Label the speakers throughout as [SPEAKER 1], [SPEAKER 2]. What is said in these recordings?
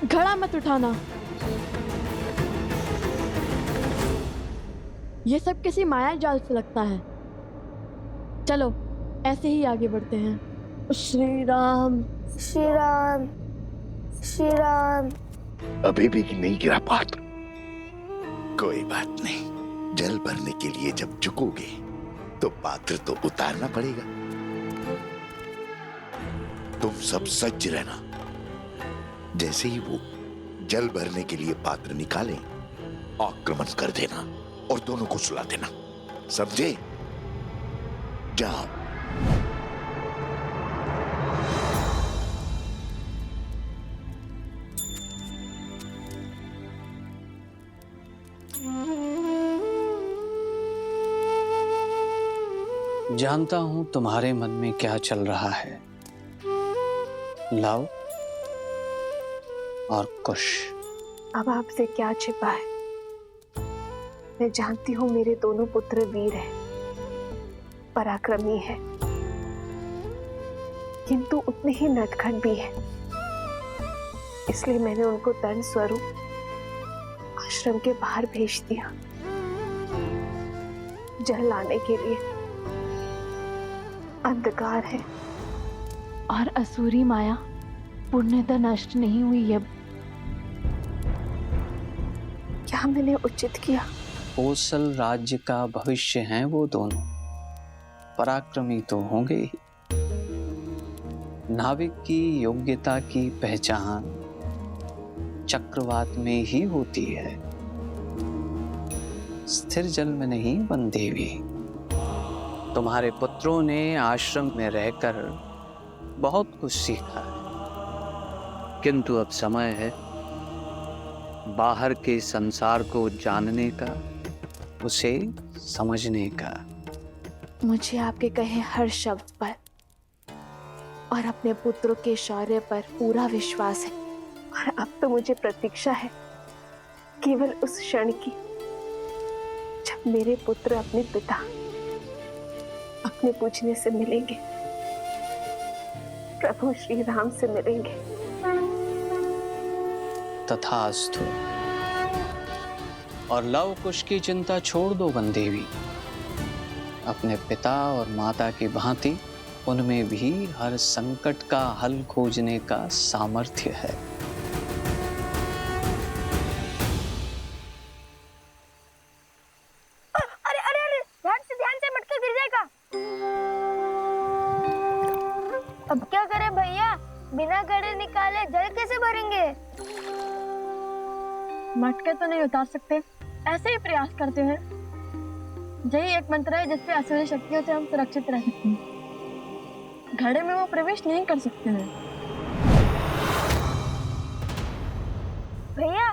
[SPEAKER 1] घड़ा मत उठाना। ये सब किसी माया जाल से लगता है। चलो ऐसे ही आगे बढ़ते हैं। श्री राम
[SPEAKER 2] श्री राम श्री राम।
[SPEAKER 3] अभी भी नहीं गिरा पात्र। कोई बात नहीं, जल भरने के लिए जब झुकोगे तो पात्र तो उतारना पड़ेगा। तुम सब सज्ज रहना। जैसे ही वो जल भरने के लिए पात्र निकालें, आक्रमण कर देना और दोनों को सुला देना। समझे? जाओ।
[SPEAKER 4] जानता हूं तुम्हारे मन में क्या चल रहा है, लव और कुश।
[SPEAKER 2] अब आपसे क्या छिपा है? मैं जानती हूँ मेरे दोनों पुत्र वीर हैं, पराक्रमी हैं, किंतु उतने ही नटखट भी हैं। इसलिए मैंने उनको दंड स्वरूप आश्रम के बाहर भेज दिया, जल लाने के लिए। अंधकार है
[SPEAKER 5] और असुरी माया पूर्णतः नष्ट नहीं हुई अब।
[SPEAKER 2] क्या मैंने उचित किया?
[SPEAKER 4] कोसल राज्य का भविष्य हैं वो दोनों। पराक्रमी तो होंगे ही। नाविक की योग्यता की पहचान चक्रवात में ही होती है, स्थिर जल में नहीं बंदेवी। तुम्हारे पुत्रों ने आश्रम में रहकर बहुत कुछ सीखा है, किंतु अब समय है बाहर के संसार को जानने का, उसे समझने का।
[SPEAKER 2] मुझे आपके कहे हर शब्द पर और अपने पुत्रों के शौर्य पर पूरा विश्वास है। और अब तो मुझे प्रतीक्षा है केवल उस क्षण की जब मेरे पुत्र अपने पिता, अपने पूजने से मिलेंगे, प्रभु श्री राम से मिलेंगे।
[SPEAKER 4] तथास्तु। और लव कुश की चिंता छोड़ दो बंदेवी। अपने पिता और माता की भांति उनमें भी हर संकट का हल खोजने का सामर्थ्य है।
[SPEAKER 2] अरे अरे अरे, ध्यान से मटका गिर जाएगा। अब क्या करें भैया? बिना घड़े निकाले जल कैसे भरेंगे?
[SPEAKER 1] मटके तो नहीं उतार सकते, ऐसे ही प्रयास करते हैं। यही एक मंत्र है जिससे असुरी शक्तियों से हम सुरक्षित रह सकते हैं। घड़े में वो प्रवेश नहीं कर सकते हैं।
[SPEAKER 2] भैया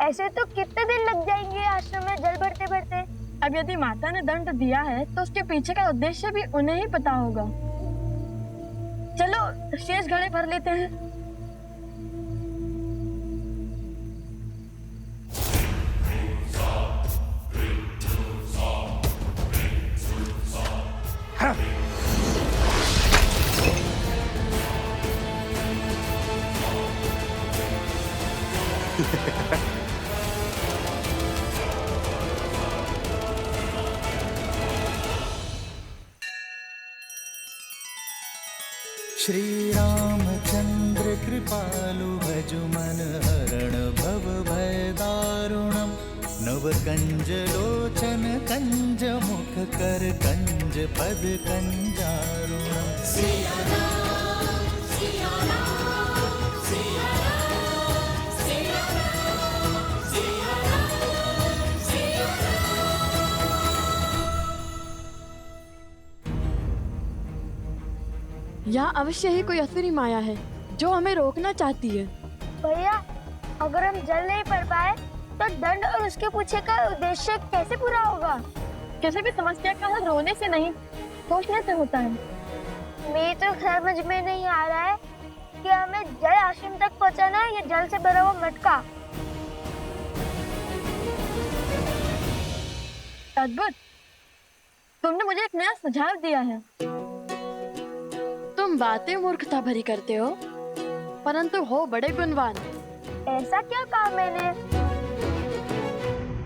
[SPEAKER 2] ऐसे तो कितने दिन लग जाएंगे आश्रम में जल भरते भरते?
[SPEAKER 1] अब यदि माता ने दंड दिया है तो उसके पीछे का उद्देश्य भी उन्हें ही पता होगा। चलो शेष घड़े भर लेते हैं।
[SPEAKER 6] श्री रामचंद्र कृपालु भज मन हरण भव भय दारुणम। नव कंज लोचन कंज मुख कर कंज पद कंजारुणम।
[SPEAKER 1] यहाँ अवश्य ही कोई असुरी माया है जो हमें रोकना चाहती है।
[SPEAKER 2] भैया अगर हम जल नहीं भर पाए तो दंड और उसके पीछे का उद्देश्य कैसे पूरा होगा?
[SPEAKER 1] किसी भी समस्या का हल रोने से नहीं, सोचने से होता है।
[SPEAKER 2] मेरी तो समझ में नहीं आ रहा है कि हमें जल आश्रम तक पहुंचाना है या जल से भरा हुआ मटका।
[SPEAKER 1] अद्भुत, तुमने मुझे एक नया सुझाव दिया है। तुम बातें मूर्खता भरी करते हो, परंतु हो बड़े गुणवान। ऐसा क्या कहा मैंने?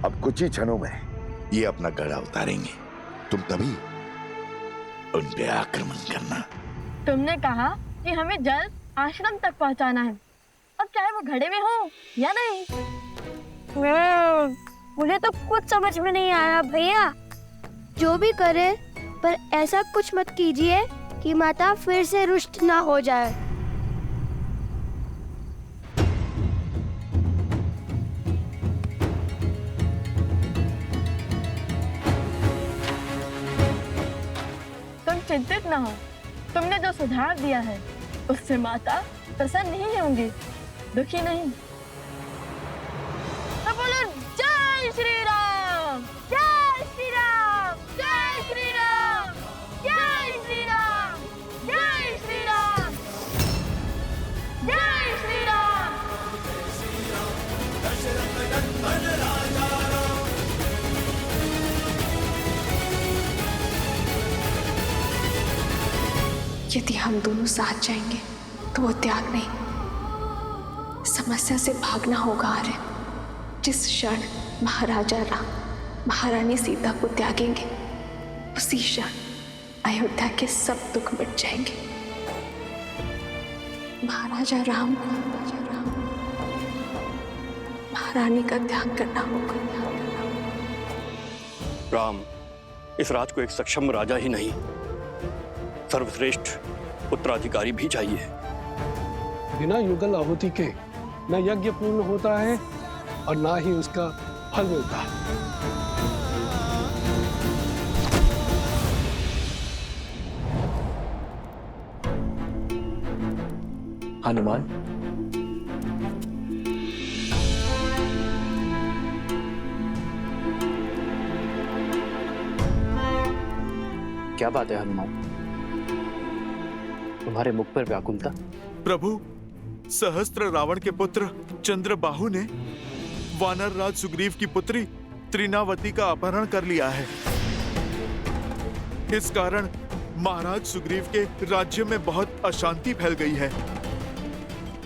[SPEAKER 3] अब कुछ ही क्षणों में ये अपना गड़ा उतारेंगे, तुम तभी उन पे आक्रमण करना।
[SPEAKER 1] तुमने कहा कि हमें जल्द आश्रम तक पहुंचाना है, अब चाहे वो घड़े में हो या नहीं।
[SPEAKER 7] मुझे तो कुछ समझ में नहीं आया भैया। जो भी करे पर ऐसा कुछ मत कीजिए कि माता फिर से रुष्ट ना हो जाए।
[SPEAKER 1] तुम चिंतित न हो, तुमने जो सुझाव दिया है उससे माता प्रसन्न नहीं होंगी, दुखी नहीं। तो बोलो जय श्री राम, जय श्री राम, जय श्री राम, जय श्री राम, जय श्री राम, जय श्री राम।
[SPEAKER 2] यदि हम दोनों साथ जाएंगे तो वो त्याग नहीं, समस्या से भागना होगा आर्य। जिस क्षण महाराजा राम महारानी सीता को त्यागेंगे उसी क्षण अयोध्या के सब दुख मिट जाएंगे। महाराजा राम महारानी का त्याग करना होगा।
[SPEAKER 8] राम इस राज को एक सक्षम राजा ही नहीं, सर्वश्रेष्ठ उत्तराधिकारी भी चाहिए।
[SPEAKER 9] बिना युगल आहुति के न यज्ञ पूर्ण होता है और ना ही उसका फल मिलता है।
[SPEAKER 4] हनुमान, क्या बात है हनुमान, तुम्हारे मुख पर व्याकुलता?
[SPEAKER 10] प्रभु, सहस्त्र रावण के पुत्र चंद्रबाहु ने वानर राज सुग्रीव की पुत्री त्रिनावती का अपहरण कर लिया है। इस कारण महाराज सुग्रीव के राज्य में बहुत अशांति फैल गई है।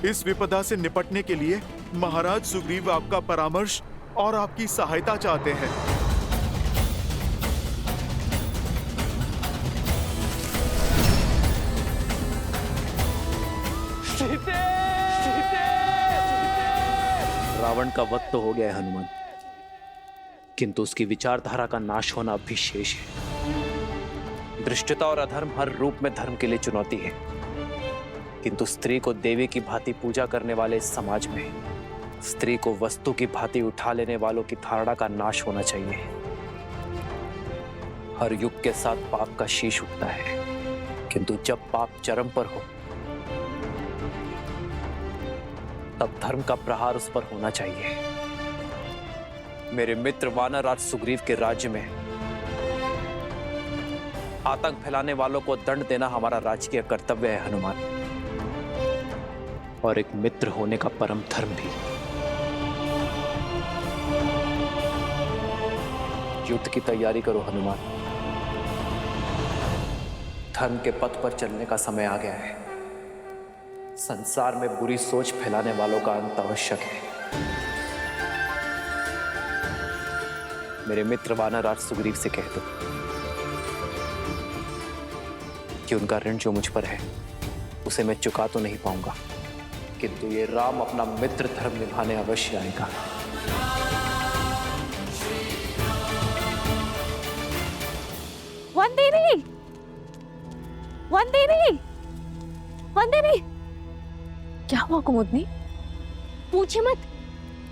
[SPEAKER 10] इस विपदा से निपटने के लिए महाराज सुग्रीव आपका परामर्श और आपकी सहायता चाहते हैं।
[SPEAKER 4] रावण का वध तो हो गया है हनुमान, किंतु उसकी विचारधारा का नाश होना अभी शेष है। दृष्टता और अधर्म हर रूप में धर्म के लिए चुनौती है, किंतु स्त्री को देवी की भांति पूजा करने वाले इस समाज में स्त्री को वस्तु की भांति उठा लेने वालों की धारणा का नाश होना चाहिए। हर युग के साथ पाप का शीश उठता है, किंतु जब पाप चरम पर हो तब धर्म का प्रहार उस पर होना चाहिए। मेरे मित्र वानर राज सुग्रीव के राज्य में आतंक फैलाने वालों को दंड देना हमारा राजकीय कर्तव्य है हनुमान, और एक मित्र होने का परम धर्म भी। युद्ध की तैयारी करो हनुमान, धर्म के पथ पर चलने का समय आ गया है। संसार में बुरी सोच फैलाने वालों का अंत आवश्यक है। मेरे मित्र वानर राज सुग्रीव से कह दो कि उनका ऋण जो मुझ पर है उसे मैं चुका तो नहीं पाऊंगा, किंतु ये राम अपना मित्र धर्म निभाने अवश्य आएगा।
[SPEAKER 7] वंदिनी, वंदिनी, वंदिनी।
[SPEAKER 2] क्या हुआ कुमुदनी?
[SPEAKER 7] पूछे मत,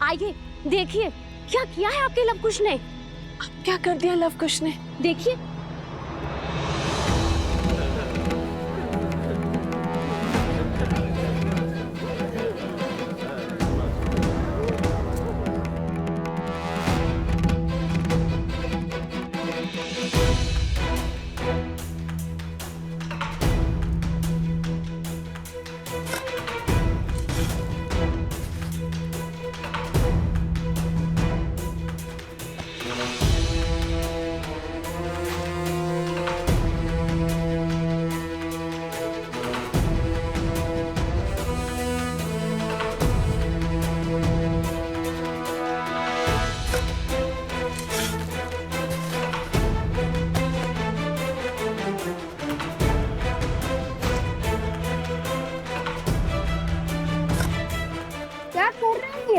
[SPEAKER 7] आइए देखिए क्या किया है आपके लवकुश ने।
[SPEAKER 2] अब क्या कर दिया लवकुश ने?
[SPEAKER 7] देखिए।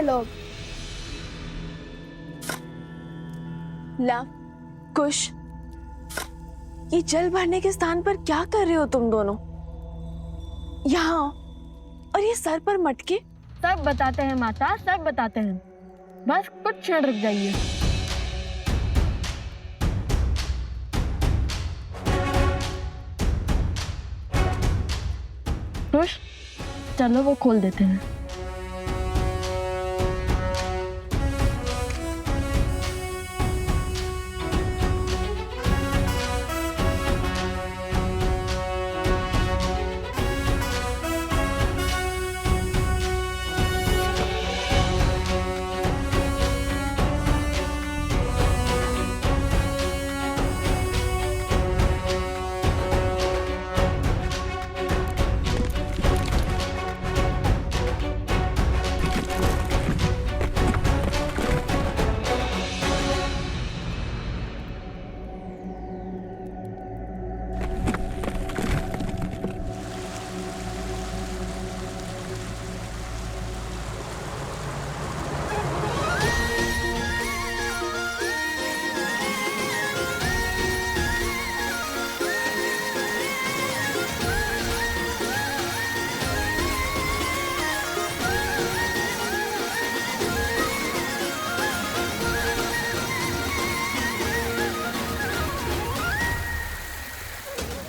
[SPEAKER 7] ये लोग?
[SPEAKER 2] लव, कुश, ये जल भरने के स्थान पर क्या कर रहे हो तुम दोनों? यहाँ और ये सर पर मटके?
[SPEAKER 1] सब बताते हैं माता, सब बताते हैं। बस कुछ क्षण रुक जाइए। खुश, चलो वो खोल देते हैं।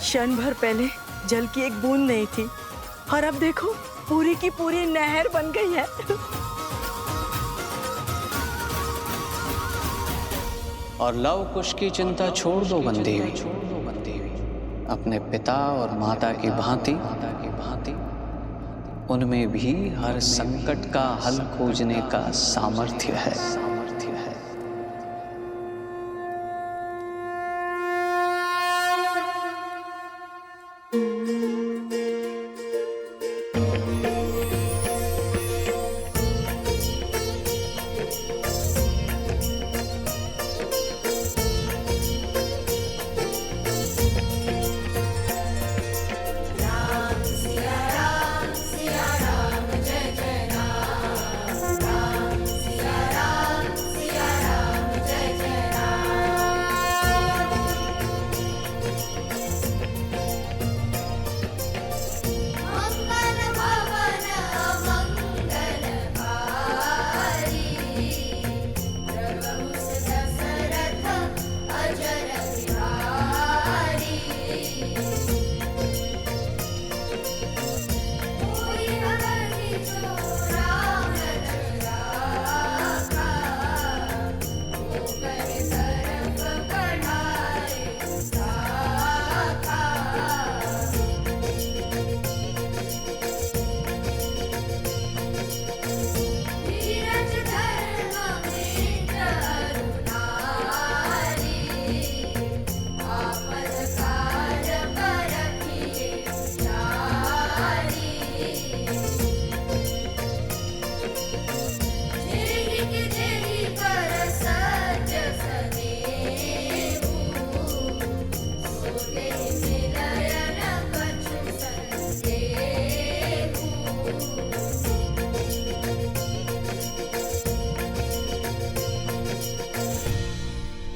[SPEAKER 11] क्षण भर पहले जल की एक बूंद नहीं थी और अब देखो पूरी की पूरी नहर बन गई है।
[SPEAKER 4] और लव कुश की चिंता छोड़ दो बंदेवी। अपने पिता और माता की भांति उनमें भी हर संकट का हल खोजने का सामर्थ्य है।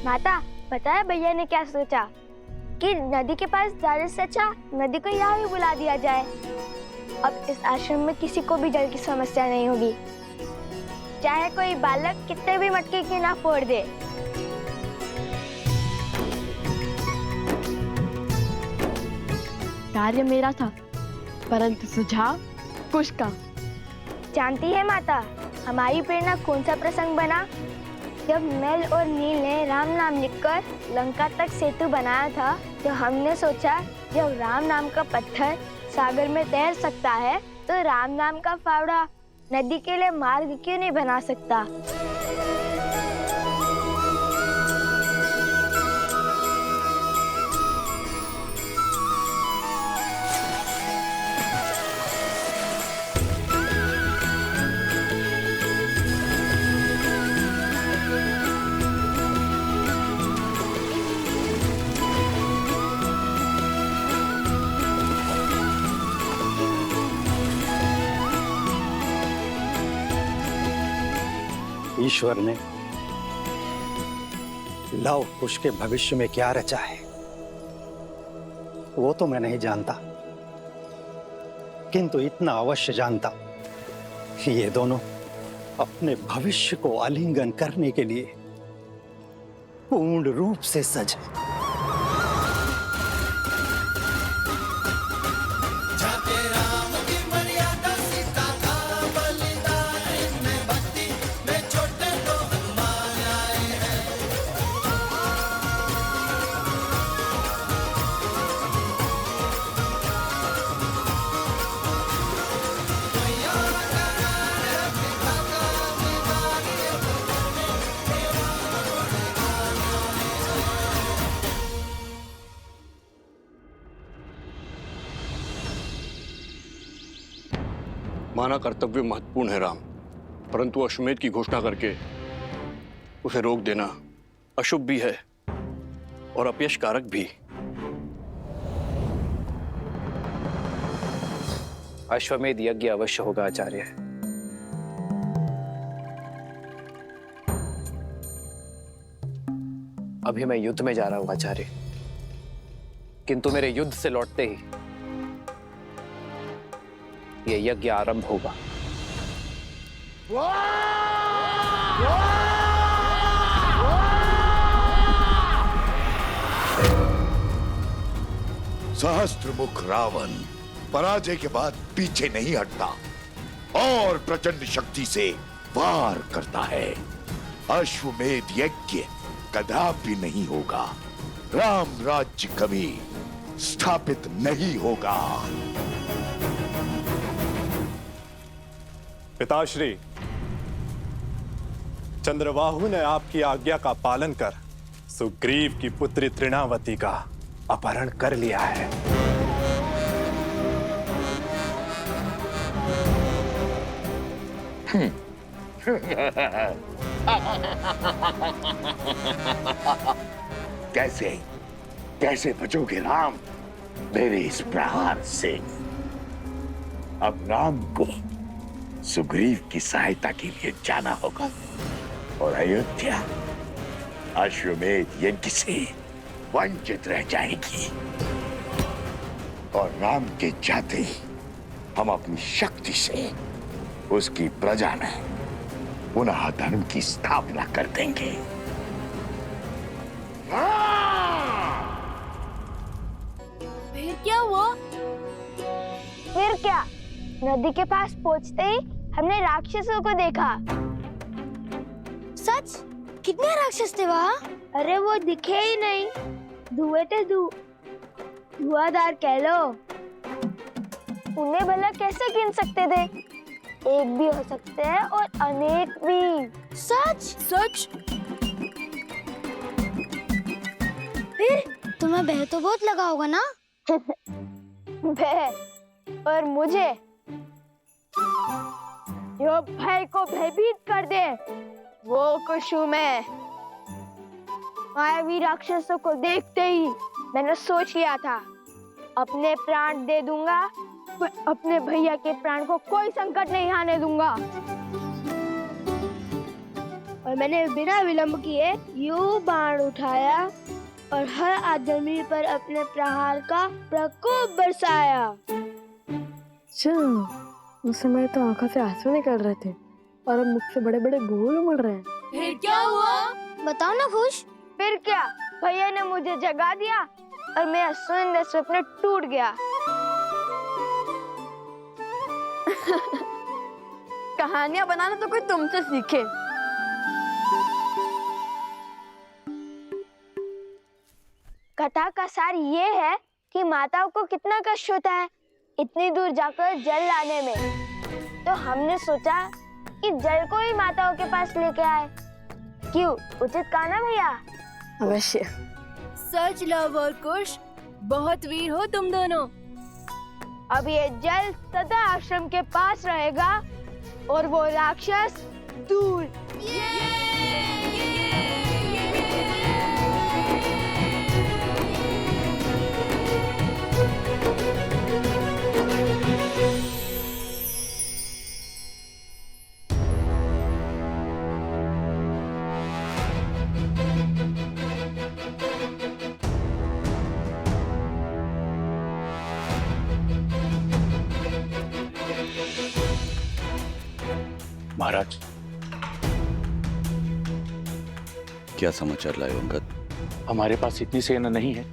[SPEAKER 7] माता, पता है भैया ने क्या सोचा कि नदी के पास जाने से अच्छा नदी को यहाँ भी बुला दिया जाए। अब इस आश्रम में किसी को भी जल की समस्या नहीं होगी, चाहे कोई बालक कितने भी मटके की ना फोड़ दे।
[SPEAKER 1] कार्य मेरा था, परंतु सुझाव कुश का।
[SPEAKER 7] जानती है माता, हमारी प्रेरणा कौन सा प्रसंग बना? जब नल और नील ने राम नाम लिखकर लंका तक सेतु बनाया था, तो हमने सोचा जब राम नाम का पत्थर सागर में तैर सकता है, तो राम नाम का फावड़ा नदी के लिए मार्ग क्यों नहीं बना सकता?
[SPEAKER 12] ईश्वर ने लव कुश के भविष्य में क्या रचा है वो तो मैं नहीं जानता, किंतु इतना अवश्य जानता कि ये दोनों अपने भविष्य को आलिंगन करने के लिए पूर्ण रूप से सजे।
[SPEAKER 8] माना कर्तव्य महत्वपूर्ण है राम, परंतु अश्वमेध की घोषणा करके उसे रोक देना अशुभ भी है और अपयश कारक भी।
[SPEAKER 4] अश्वमेध यज्ञ अवश्य होगा आचार्य। अभी मैं युद्ध में जा रहा हूं आचार्य, किंतु मेरे युद्ध से लौटते ही ये यज्ञ आरंभ होगा।
[SPEAKER 3] सहस्त्रमुख रावण पराजय के बाद पीछे नहीं हटता और प्रचंड शक्ति से वार करता है। अश्वमेध यज्ञ कदापि नहीं होगा, राम राज्य कभी स्थापित नहीं होगा।
[SPEAKER 13] पिताश्री, चंद्रबाहु ने आपकी आज्ञा का पालन कर सुग्रीव की पुत्री तृणावती का अपहरण कर लिया है।
[SPEAKER 3] कैसे कैसे बचोगे राम मेरे इस प्रहार से? अब राम को सुग्रीव की सहायता के लिए जाना होगा और अयोध्या अश्वमेध यज्ञ से वंचित रह जाएगी। और राम के जाते ही हम अपनी शक्ति से उसकी प्रजा में पुनः धर्म की स्थापना कर देंगे।
[SPEAKER 7] फिर क्या हुआ? फिर क्या? नदी के पास पहुंचते ही हमने राक्षसों को देखा। सच? कितने राक्षस थे वहाँ? अरे वो दिखे ही नहीं, धुएं थे धुआंधार कह लो। उन्हें भला कैसे गिन सकते थे? एक भी हो सकते हैं और अनेक भी। सच? सच? फिर तुम्हें भय तो बहुत लगा होगा ना? भय? और मुझे जो भय को भयभीत कर दे वो कुछ हूँ मैं। मायावी राक्षसों को देखते ही मैंने सोच लिया था अपने प्राण दे दूंगा, पर अपने भैया के प्राण को कोई संकट नहीं आने दूंगा। और मैंने बिना विलंब किए यूं बाण उठाया और हर आदमी पर अपने प्रहार का प्रकोप बरसाया।
[SPEAKER 1] उस समय तो आंखों से आंसू निकल रहे थे और अब मुख से बड़े बड़े बोल उमड़ रहे हैं।
[SPEAKER 7] फिर क्या हुआ? बताओ ना खुश। फिर क्या, भैया ने मुझे जगा दिया और मेरा सुंदर स्वप्न टूट गया।
[SPEAKER 1] कहानियां बनाना तो कोई तुमसे सीखे।
[SPEAKER 7] कथा का सार ये है कि माताओं को कितना कष्ट होता है इतनी दूर जाकर जल लाने में। तो हमने सोचा कि जल को ही माताओं के पास लेके आए। क्यों, उचित कहा ना भैया?
[SPEAKER 1] अवश्य।
[SPEAKER 7] सच लव और कुश, बहुत वीर हो तुम दोनों। अब ये जल सदा आश्रम के पास रहेगा और वो राक्षस दूर।
[SPEAKER 14] महाराज,
[SPEAKER 15] क्या समाचार लाए हो अंगद?
[SPEAKER 14] हमारे पास इतनी सेना नहीं है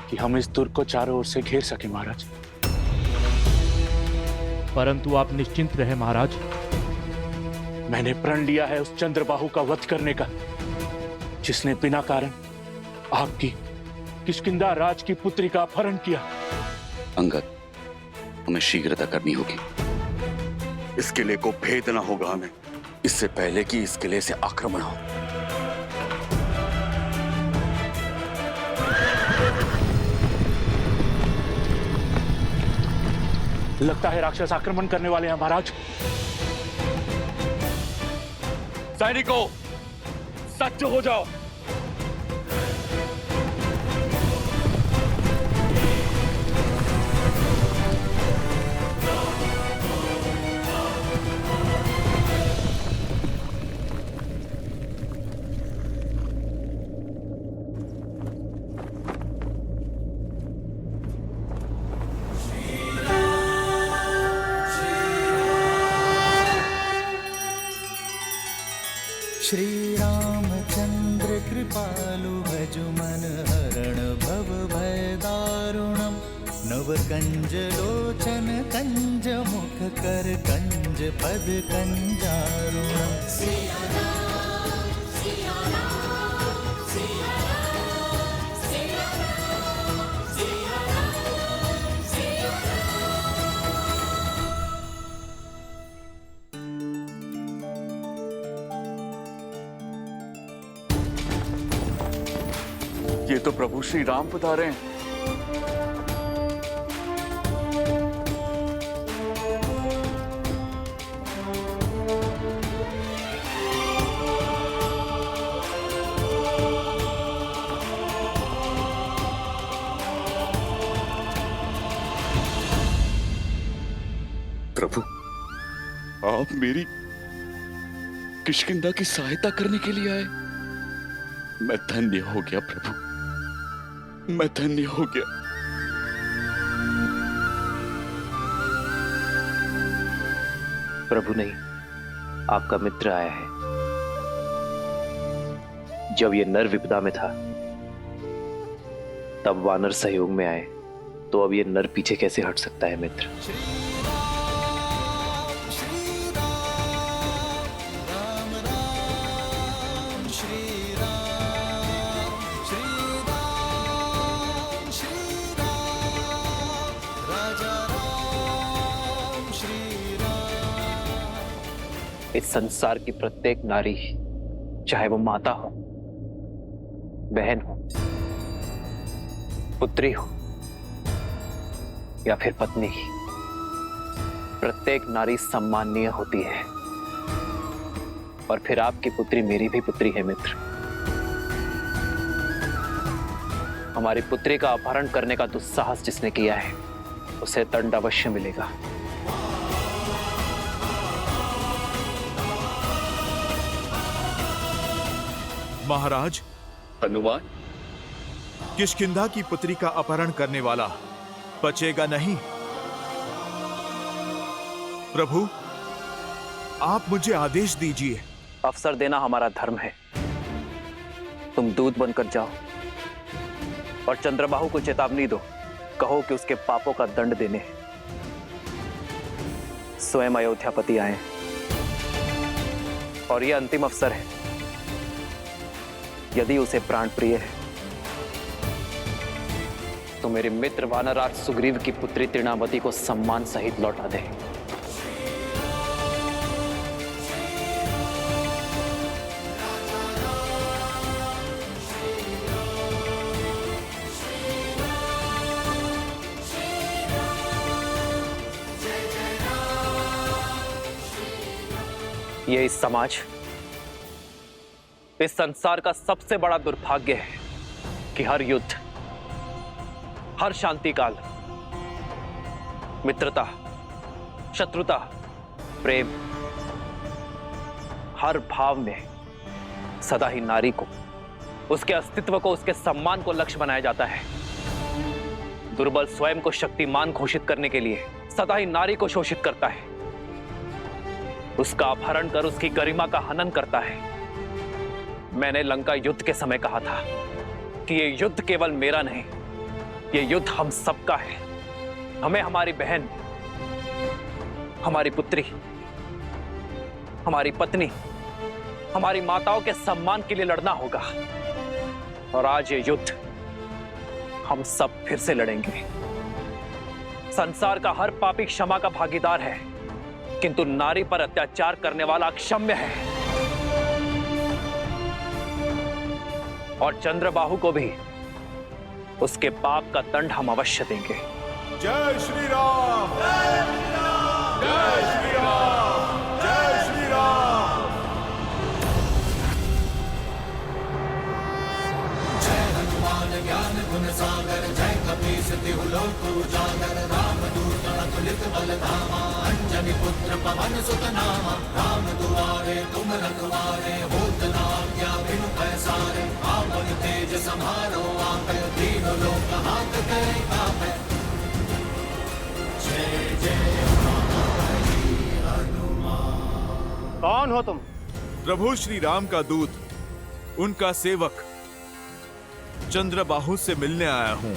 [SPEAKER 14] कि हम इस दुर्ग को चारों ओर से घेर सके महाराज।
[SPEAKER 16] परंतु आप निश्चिंत रहे महाराज,
[SPEAKER 14] मैंने प्रण लिया है उस चंद्रबाहु का वध करने का, जिसने बिना कारण आपकी किष्किंधा राज की पुत्री का अपहरण किया।
[SPEAKER 15] अंगद, हमें शीघ्रता करनी होगी। इस किले को भेदना होगा हमें, इससे पहले कि इस किले से आक्रमण हो।
[SPEAKER 14] लगता है राक्षस आक्रमण करने वाले हैं महाराज।
[SPEAKER 15] सैनिकों, सज्ज हो जाओ।
[SPEAKER 6] श्री रामचंद्र कृपालु भजु मन हरण भव भय दारुणम नव कंज लोचन कंज मुख कर कंज पद कंजारुणम।
[SPEAKER 15] ये तो प्रभु श्री राम पधारे हैं। प्रभु, आप मेरी किष्किंधा की सहायता करने के लिए आए। मैं धन्य हो गया प्रभु, मैं धन्य हो गया।
[SPEAKER 4] प्रभु नहीं, आपका मित्र आया है। जब ये नर विपदा में था तब वानर सहयोग में आए, तो अब ये नर पीछे कैसे हट सकता है मित्र? इस संसार की प्रत्येक नारी, चाहे वो माता हो, बहन हो, पुत्री हो या फिर पत्नी, प्रत्येक नारी सम्माननीय होती है। और फिर आपकी पुत्री मेरी भी पुत्री है मित्र। हमारी पुत्री का अपहरण करने का दुस्साहस जिसने किया है उसे दंड अवश्य मिलेगा।
[SPEAKER 10] महाराज,
[SPEAKER 15] हनुमान,
[SPEAKER 10] किष्किंधा की पुत्री का अपहरण करने वाला बचेगा नहीं। प्रभु, आप मुझे आदेश दीजिए।
[SPEAKER 4] अवसर देना हमारा धर्म है। तुम दूत बनकर जाओ और चंद्रबाहु को चेतावनी दो। कहो कि उसके पापों का दंड देने स्वयं अयोध्यापति आए और यह अंतिम अवसर है। यदि उसे प्राण प्रिय है तो मेरे मित्र वानराज सुग्रीव की पुत्री तृणावती को सम्मान सहित लौटा दे। ये इस समाज, इस संसार का सबसे बड़ा दुर्भाग्य है कि हर युद्ध, हर शांति काल, मित्रता, शत्रुता, प्रेम, हर भाव में सदा ही नारी को, उसके अस्तित्व को, उसके सम्मान को लक्ष्य बनाया जाता है। दुर्बल स्वयं को शक्तिमान घोषित करने के लिए सदा ही नारी को शोषित करता है।
[SPEAKER 17] उसका अपहरण कर उसकी गरिमा का हनन करता है। मैंने लंका युद्ध के समय कहा था कि ये युद्ध केवल मेरा नहीं, ये युद्ध हम सबका है। हमें हमारी बहन, हमारी पुत्री, हमारी पत्नी, हमारी माताओं के सम्मान के लिए लड़ना होगा। और आज ये युद्ध हम सब फिर से लड़ेंगे। संसार का हर पापी क्षमा का भागीदार है, किंतु नारी पर अत्याचार करने वाला अक्षम्य है। और चंद्रबाहु को भी उसके पाप का दंड हम अवश्य देंगे।
[SPEAKER 10] जय श्री राम, जय श्री राम, जय श्री राम, जय श्री राम।
[SPEAKER 6] जय हनुमान ज्ञान गुण सागर, जय कपीस तिहु लोक उजागर, रामदूत अतुलित बल धामा, अंजनी पुत्र पवन सुत नामा। राम दुआरे तुम रखवारे, होत न आज्ञा बिनु पैसारे। आपन तेज समारो आपै, तीनों लोक हाथ करे कापै। जय जय हनुमान।
[SPEAKER 10] कौन हो तुम? प्रभु श्री राम का दूत, उनका सेवक चंद्रबाहु से मिलने आया हूं।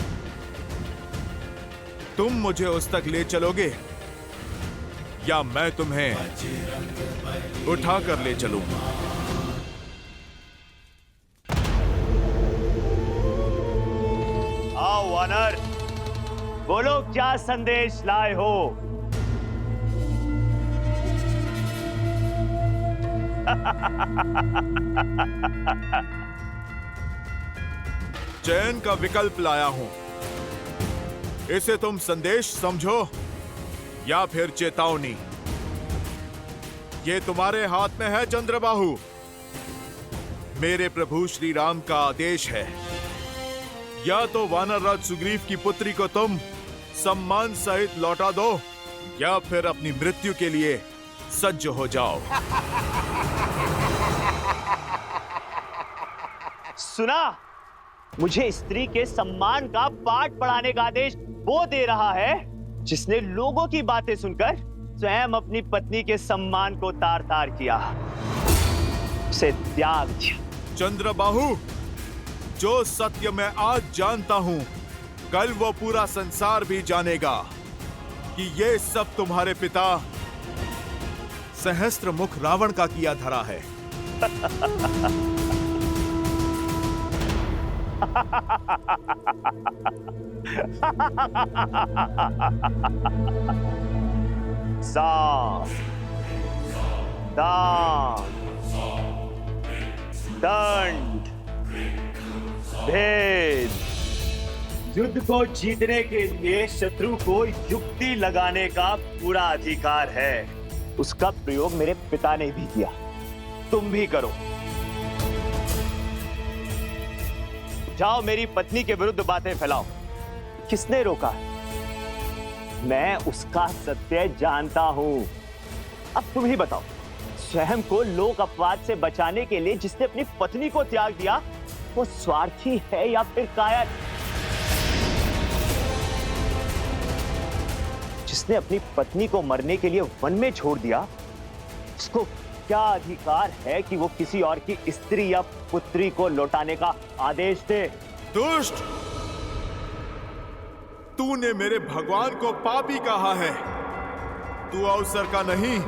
[SPEAKER 10] तुम मुझे उस तक ले चलोगे या मैं तुम्हें उठा कर ले चलूं?
[SPEAKER 18] आओ वानर, बोलो क्या संदेश लाए हो?
[SPEAKER 10] चयन का विकल्प लाया हूं। इसे तुम संदेश समझो या फिर चेतावनी। ये तुम्हारे हाथ में है चंद्रबाहु। मेरे प्रभु श्री राम का आदेश है, या तो वानर राज सुग्रीव की पुत्री को तुम सम्मान सहित लौटा दो, या फिर अपनी मृत्यु के लिए सज्ज हो जाओ।
[SPEAKER 18] सुना, मुझे स्त्री के सम्मान का पाठ पढ़ाने का आदेश वो दे रहा है जिसने लोगों की बातें सुनकर स्वयं अपनी पत्नी के सम्मान को तार तार किया, उसे त्याग दिया।
[SPEAKER 10] चंद्रबाहु, जो सत्य मैं आज जानता हूं, कल वो पूरा संसार भी जानेगा कि ये सब तुम्हारे पिता सहस्त्रमुख रावण का किया धरा है।
[SPEAKER 18] साफ, दान, दंड, भेद। युद्ध को जीतने के लिए शत्रु को युक्ति लगाने का पूरा अधिकार है। उसका प्रयोग मेरे पिता ने भी किया, तुम भी करो। जाओ, मेरी पत्नी के विरुद्ध बातें फैलाओ। किसने रोका? मैं उसका सत्य जानता हूं। अब तुम ही बताओ, स्वयं को लोक अपवाद से बचाने के लिए जिसने अपनी पत्नी को त्याग दिया, वो स्वार्थी है या फिर कायर? जिसने अपनी पत्नी को मरने के लिए वन में छोड़ दिया, उसको क्या अधिकार है कि वो किसी और की स्त्री या पुत्री को लौटाने का आदेश दे?
[SPEAKER 10] दुष्ट, तूने मेरे भगवान को पापी कहा है। तू अवसर का नहीं,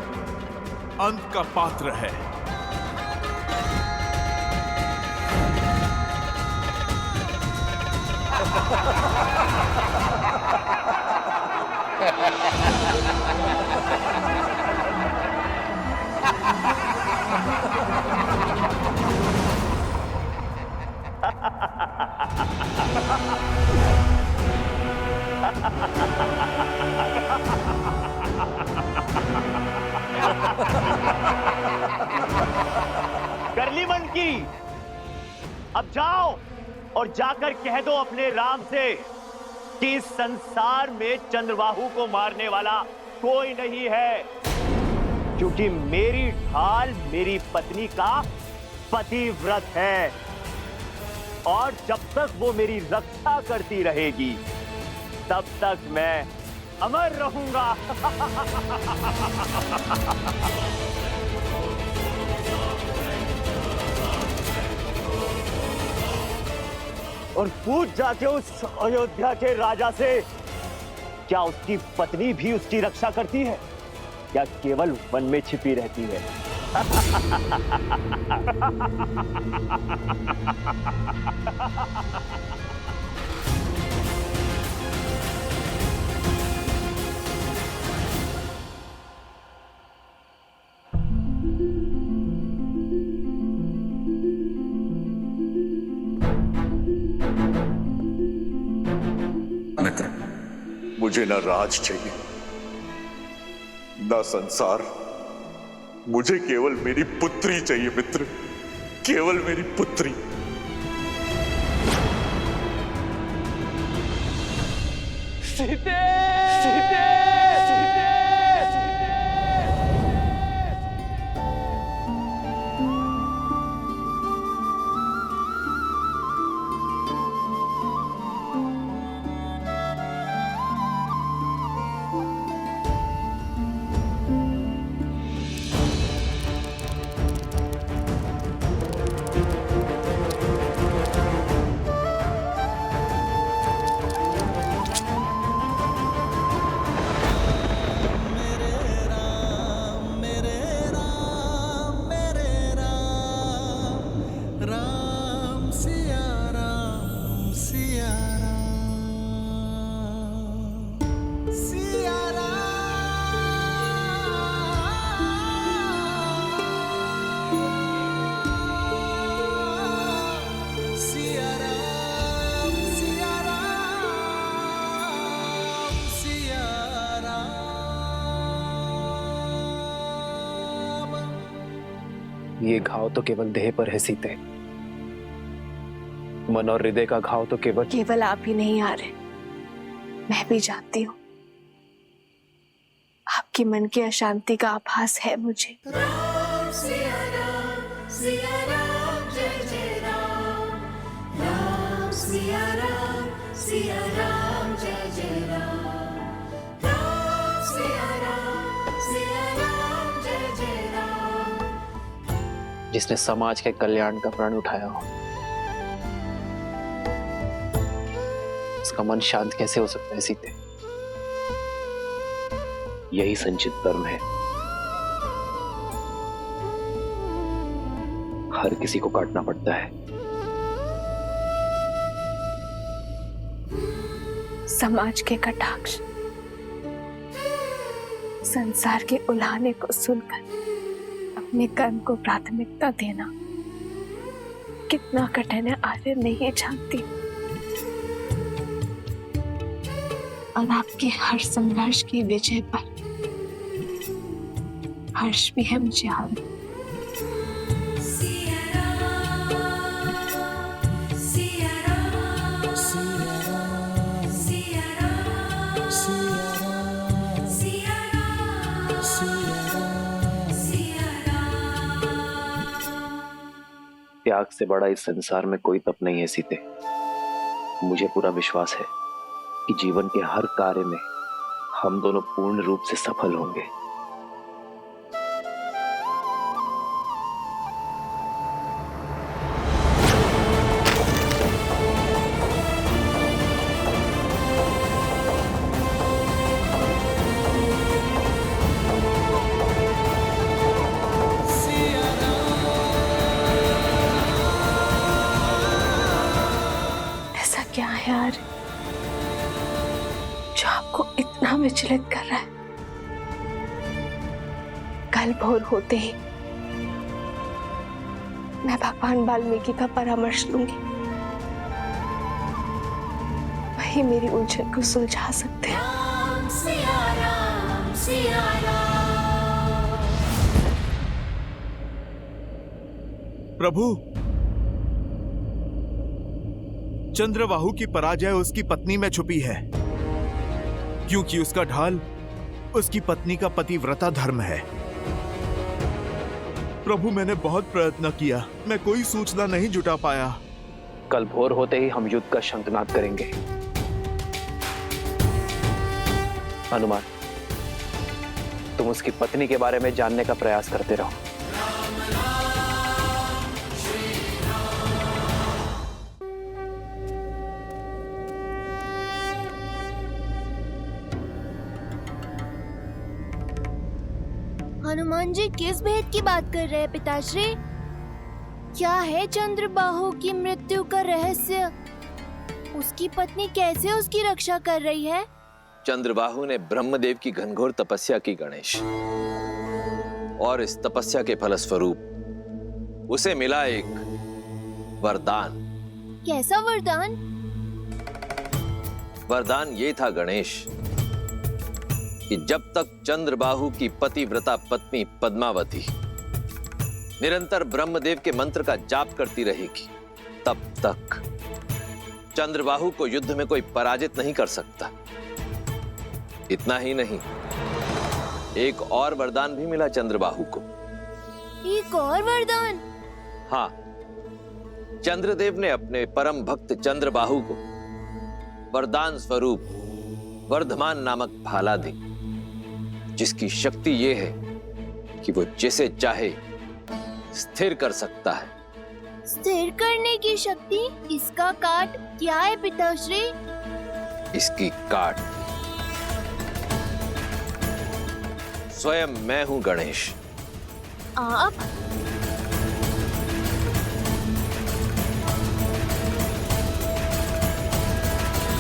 [SPEAKER 10] अंत का पात्र है।
[SPEAKER 18] कर ली मन की। अब जाओ और जाकर कह दो अपने राम से कि इस संसार में चंद्रबाहु को मारने वाला कोई नहीं है, क्योंकि मेरी ढाल मेरी पत्नी का पतिव्रत है, और जब तक वो मेरी रक्षा करती रहेगी तब तक मैं अमर रहूंगा। और पूछ जाके उस अयोध्या के राजा से, क्या उसकी पत्नी भी उसकी रक्षा करती है या केवल वन में छिपी रहती है?
[SPEAKER 15] मित्र,
[SPEAKER 10] मुझे ना राज चाहिए ना संसार, मुझे केवल मेरी पुत्री चाहिए मित्र, केवल मेरी पुत्री।
[SPEAKER 17] सीते, सीते, सीते, ये घाव तो केवल देह पर है सीते, मन और हृदय का घाव तो
[SPEAKER 2] केवल आप ही नहीं आ रहे, मैं भी जानती हूँ। आपकी मन की अशांति का आभास है मुझे।
[SPEAKER 6] राम सिया राम, सिया राम जय जय राम, राम सिया राम, सिया राम जय जय राम, राम सिया राम, सिया राम जय जय राम।
[SPEAKER 17] जिसने समाज के कल्याण का प्रण उठाया हो, उसका मन शांत कैसे हो सकता है सीते? यही संचित कर्म है, हर किसी को काटना पड़ता है।
[SPEAKER 2] समाज के कटाक्ष, संसार के उलाहने को सुनकर अपने कर्म को प्राथमिकता देना कितना कठिन है आर्य नहीं जानती। और आपके हर संघर्ष की विजय पर हर्ष भी है मुझे आर्य।
[SPEAKER 17] त्याग से बड़ा इस संसार में कोई तप नहीं है सीते। मुझे पूरा विश्वास है कि जीवन के हर कार्य में हम दोनों पूर्ण रूप से सफल होंगे।
[SPEAKER 2] क्या है यार जो आपको इतना विचलित कर रहा है? कल भोर होते ही मैं भगवान वाल्मीकि का परामर्श लूंगी, वही मेरी उलझन को सुलझा सकते हैं।
[SPEAKER 6] राम सिया राम, सिया राम।
[SPEAKER 10] प्रभु, चंद्रबाहु की पराजय उसकी पत्नी में छुपी है, क्योंकि उसका ढाल उसकी पत्नी का पतिव्रता धर्म है। प्रभु, मैंने बहुत प्रयत्न किया, मैं कोई सूचना नहीं जुटा पाया।
[SPEAKER 17] कल भोर होते ही हम युद्ध का शंखनाद करेंगे। हनुमान, तुम उसकी पत्नी के बारे में जानने का प्रयास करते रहो।
[SPEAKER 19] हनुमान जी किस भेद की बात कर रहे हैं पिताश्री? क्या है चंद्रबाहु की मृत्यु का रहस्य? उसकी पत्नी कैसे उसकी रक्षा कर रही है?
[SPEAKER 17] चंद्रबाहु ने ब्रह्मदेव की घनघोर तपस्या की गणेश, और इस तपस्या के फलस्वरूप उसे मिला एक वरदान।
[SPEAKER 19] कैसा वरदान?
[SPEAKER 17] वरदान ये था गणेश कि जब तक चंद्रबाहु की पतिव्रता पत्नी पद्मावती निरंतर ब्रह्मदेव के मंत्र का जाप करती रहेगी, तब तक चंद्रबाहु को युद्ध में कोई पराजित नहीं कर सकता। इतना ही नहीं, एक और वरदान भी मिला चंद्रबाहु को।
[SPEAKER 19] एक और वरदान?
[SPEAKER 17] हाँ, चंद्रदेव ने अपने परम भक्त चंद्रबाहु को वरदान स्वरूप वर्धमान नामक भाला दी, जिसकी शक्ति ये है कि वो जिसे चाहे स्थिर कर सकता है।
[SPEAKER 19] स्थिर करने की शक्ति? इसका काट क्या है पिताश्री?
[SPEAKER 17] इसकी काट स्वयं मैं हूं गणेश।
[SPEAKER 19] आप?